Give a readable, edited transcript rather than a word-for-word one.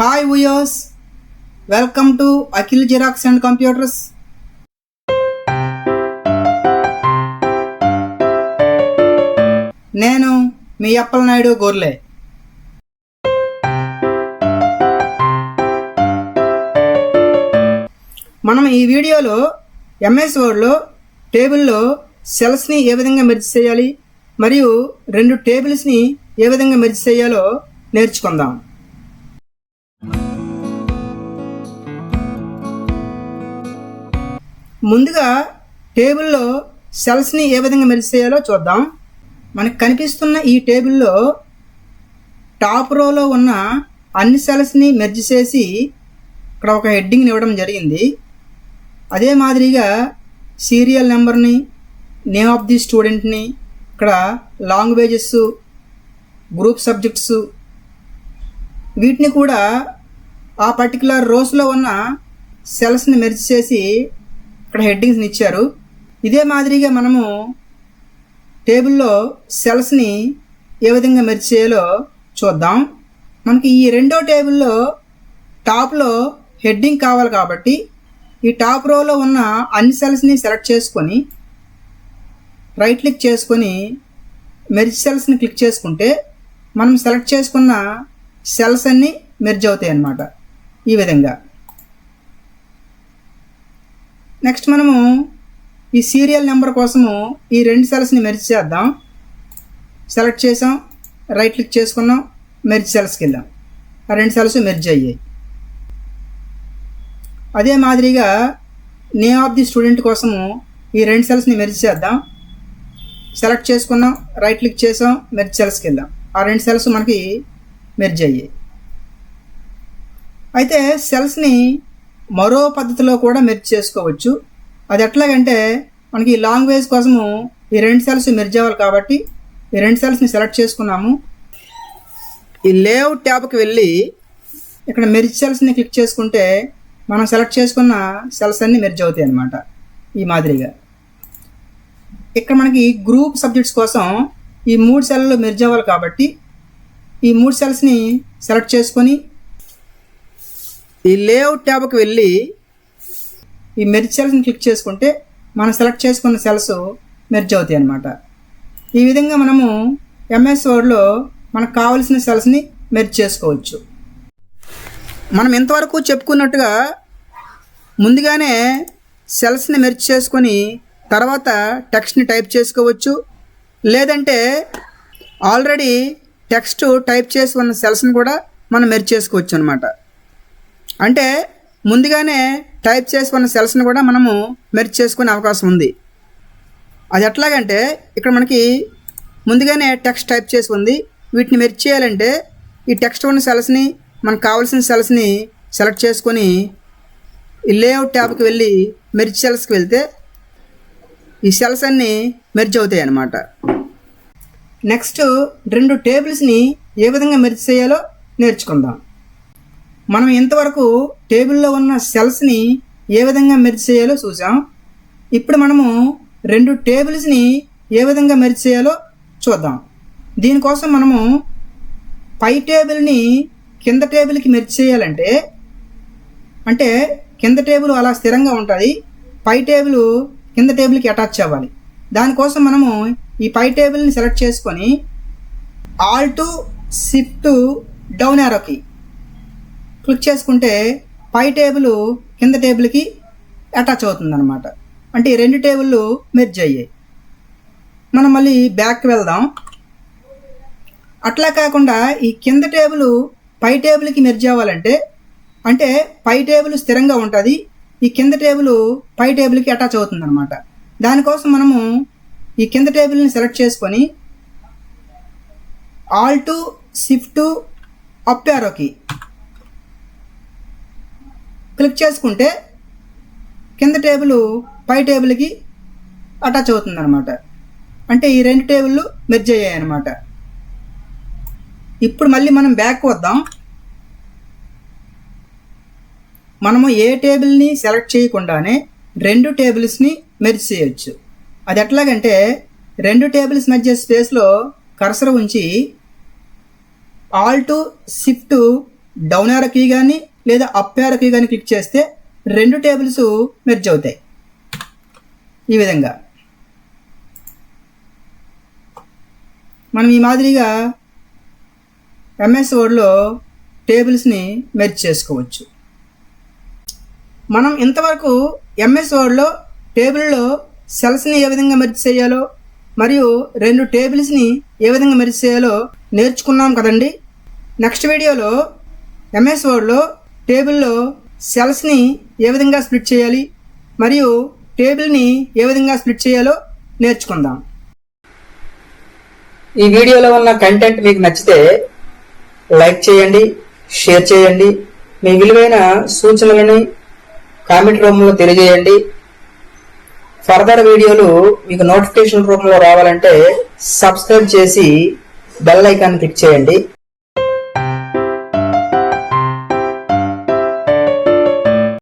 Hi viewers, welcome to Akhil Xerox and Computers. నేను మీ అప్పలనాయుడు గోర్లే. మనం ఈ వీడియోలో MS వర్డ్లో టేబుల్లో సెల్స్ని ఏ విధంగా మెర్జ్ చేయాలి మరియు రెండు టేబుల్స్ని ఏ విధంగా మెర్జ్ చేయాలో నేర్చుకుందాం. ముందుగా టేబుల్లో సెల్స్ని ఏ విధంగా మెర్జ్ చేయాలో చూద్దాం. మనకు కనిపిస్తున్న ఈ టేబుల్లో టాప్ రోలో ఉన్న అన్ని సెల్స్ని మెర్జ్ చేసి ఇక్కడ ఒక హెడ్డింగ్ని ఇవ్వడం జరిగింది. అదే మాదిరిగా సీరియల్ నెంబర్ని, నేమ్ ఆఫ్ ది స్టూడెంట్ని, ఇక్కడ లాంగ్వేజెస్, గ్రూప్ సబ్జెక్ట్స్ వీటిని కూడా ఆ పర్టికులర్ రోస్లో ఉన్న సెల్స్ని మెర్జ్ చేసి ఇక్కడ హెడ్డింగ్స్ని ఇచ్చారు. ఇదే మాదిరిగా మనము టేబుల్లో సెల్స్ని ఏ విధంగా మెర్జ్ చేయాలో చూద్దాం. మనకి ఈ రెండో టేబుల్లో టాప్లో హెడ్డింగ్ కావాలి కాబట్టి ఈ టాప్ రోలో ఉన్న అన్ని సెల్స్ని సెలెక్ట్ చేసుకొని రైట్ క్లిక్ చేసుకొని మెర్జ్ సెల్స్ని క్లిక్ చేసుకుంటే మనం సెలెక్ట్ చేసుకున్న సెల్స్ అన్నీ మెర్జ్ అవుతాయి అన్నమాట. ఈ విధంగా నెక్స్ట్ మనము ఈ సీరియల్ నెంబర్ కోసము ఈ రెండు సెల్స్ని మెర్జ్ చేద్దాం. సెలెక్ట్ చేసాం, రైట్ క్లిక్ చేసుకున్నాం, మెర్జ్ సెల్స్కి వెళ్ళాం. ఆ రెండు సెల్స్ మెర్జ్ అయ్యాయి. అదే మాదిరిగా నేమ్ ఆఫ్ ది స్టూడెంట్ కోసము ఈ రెండు సెల్స్ని మెర్జ్ చేద్దాం. సెలెక్ట్ చేసుకున్నాం, రైట్ క్లిక్ చేసాం, మెర్జ్ సెల్స్కి వెళ్ళాం. ఆ రెండు సెల్స్ మనకి మెర్జ్ అయ్యాయి. అయితే సెల్స్ని మరో పద్ధతిలో కూడా మెర్జ్ చేసుకోవచ్చు. అది ఎట్లాగంటే మనకి ఈ లాంగ్వేజ్ కోసము ఈ రెండు సెల్స్ మెర్జ్ అవ్వాలి కాబట్టి ఈ రెండు సెల్స్ని సెలెక్ట్ చేసుకున్నాము. ఈ లేఅవుట్ ట్యాబ్కి వెళ్ళి ఇక్కడ మెర్జ్ సెల్స్ని క్లిక్ చేసుకుంటే మనం సెలెక్ట్ చేసుకున్న సెల్స్ అన్నీ మెర్జ్ అవుతాయి అన్నమాట. ఈ మాదిరిగా ఇక్కడ మనకి గ్రూప్ సబ్జెక్ట్స్ కోసం ఈ మూడు సెల్లు మెర్జ్ అవ్వాలి కాబట్టి ఈ మూడు సెల్స్ని సెలెక్ట్ చేసుకొని ఈ లేఅవుట్ ట్యాబ్కి వెళ్ళి ఈ మెర్జ్ సెల్స్ని క్లిక్ చేసుకుంటే మనం సెలెక్ట్ చేసుకున్న సెల్స్ మెర్జ్ అవుతాయి అన్నమాట. ఈ విధంగా మనము MS వర్డ్లో మనకు కావలసిన సెల్స్ని మెర్జ్ చేసుకోవచ్చు. మనం ఇంతవరకు చెప్పుకున్నట్టుగా ముందుగానే సెల్స్ని మెర్జ్ చేసుకొని తర్వాత టెక్స్ట్ని టైప్ చేసుకోవచ్చు. లేదంటే ఆల్రెడీ టెక్స్ట్ టైప్ చేసి ఉన్న సెల్స్ని కూడా మనం మెర్జ్ చేసుకోవచ్చు అన్నమాట. అంటే ముందుగానే టైప్ చేసి ఉన్న సెల్స్ని కూడా మనము మెర్జ్ చేసుకునే అవకాశం ఉంది. అది ఎట్లాగంటే ఇక్కడ మనకి ముందుగానే టెక్స్ట్ టైప్ చేసి ఉంది. వీటిని మెర్జ్ చేయాలంటే ఈ టెక్స్ట్ ఉన్న సెల్స్ని మనకు కావాల్సిన సెల్స్ని సెలెక్ట్ చేసుకొని ఈ లేఅవుట్ ట్యాబ్కి వెళ్ళి మెర్జ్ సెల్స్కి వెళ్తే ఈ సెల్స్ అన్నీ మెర్జ్ అవుతాయి అన్నమాట. నెక్స్ట్ రెండు టేబుల్స్ని ఏ విధంగా మెర్జ్ చేయాలో నేర్చుకుందాం. మనం ఇంతవరకు టేబుల్లో ఉన్న సెల్స్ని ఏ విధంగా మెర్జ్ చేయాలో చూసాం. ఇప్పుడు మనము రెండు టేబుల్స్ని ఏ విధంగా మెర్జ్ చేయాలో చూద్దాం. దీనికోసం మనము పై టేబుల్ని కింద టేబుల్కి మెర్జ్ చేయాలంటే అంటే కింద టేబుల్ అలా స్థిరంగా ఉంటుంది, పై టేబుల్ కింద టేబుల్కి అటాచ్ అవ్వాలి. దానికోసం మనము ఈ పై టేబుల్ని సెలెక్ట్ చేసుకొని ఆల్ట్ షిఫ్ట్ డౌన్ యారోకి క్లిక్ చేసుకుంటే పై టేబుల్ కింద టేబుల్కి అటాచ్ అవుతుందన్నమాట. అంటే ఈ రెండు టేబుళ్ళు మెర్జ్ అయ్యాయి. మనం మళ్ళీ బ్యాక్కి వెళ్దాం. అట్లా కాకుండా ఈ కింద టేబుల్ పై టేబుల్కి మెర్జ్ అవ్వాలంటే అంటే పై టేబుల్ స్థిరంగా ఉంటుంది, ఈ కింద టేబుల్ పై టేబుల్కి అటాచ్ అవుతుందన్నమాట. దానికోసం మనము ఈ కింద టేబుల్ని సెలెక్ట్ చేసుకొని ఆల్ట్ షిఫ్ట్ అప్ యారోకి క్లిక్ చేసుకుంటే కింద టేబుల్ పై టేబుల్కి అటాచ్ అవుతుందన్నమాట. అంటే ఈ రెండు టేబుళ్ళు మెర్జ్ అయ్యాయి అన్నమాట. ఇప్పుడు మళ్ళీ మనం బ్యాక్ వద్దాం. మనము ఏ టేబుల్ని సెలెక్ట్ చేయకుండానే రెండు టేబుల్స్ని మెర్జ్ చేయొచ్చు. అది ఎట్లాగంటే రెండు టేబుల్స్ మధ్య స్పేస్లో కర్సర్ ఉంచి alt shift down arrow key కానీ లేదా అప్ యారో కీ కానీ క్లిక్ చేస్తే 2 టేబుల్స్ మెర్జ్ అవుతాయి. ఈ విధంగా మనం ఈ మాదిరిగా ఎంఎస్ వర్డ్లో టేబుల్స్ని మెర్జ్ చేసుకోవచ్చు. మనం ఇంతవరకు ఎంఎస్ వర్డ్లో టేబుల్లో సెల్స్ని ఏ విధంగా మెర్జ్ చేయాలో మరియు 2 టేబుల్స్ని ఏ విధంగా మెర్జ్ చేయాలో నేర్చుకున్నాం కదండి. నెక్స్ట్ వీడియోలో ఎంఎస్ వర్డ్లో టేబుల్లో సెల్స్ని ఏ విధంగా స్ప్లిట్ చేయాలి మరియు టేబుల్ని ఏ విధంగా స్ప్లిట్ చేయాలో నేర్చుకుందాం. ఈ వీడియోలో ఉన్న కంటెంట్ మీకు నచ్చితే లైక్ చేయండి, షేర్ చేయండి, మీ విలువైన సూచనలని కామెంట్ రూపంలో తెలియజేయండి. ఫర్దర్ వీడియోలు మీకు నోటిఫికేషన్ రూపంలో రావాలంటే సబ్స్క్రైబ్ చేసి బెల్ ఐకాన్ క్లిక్ చేయండి.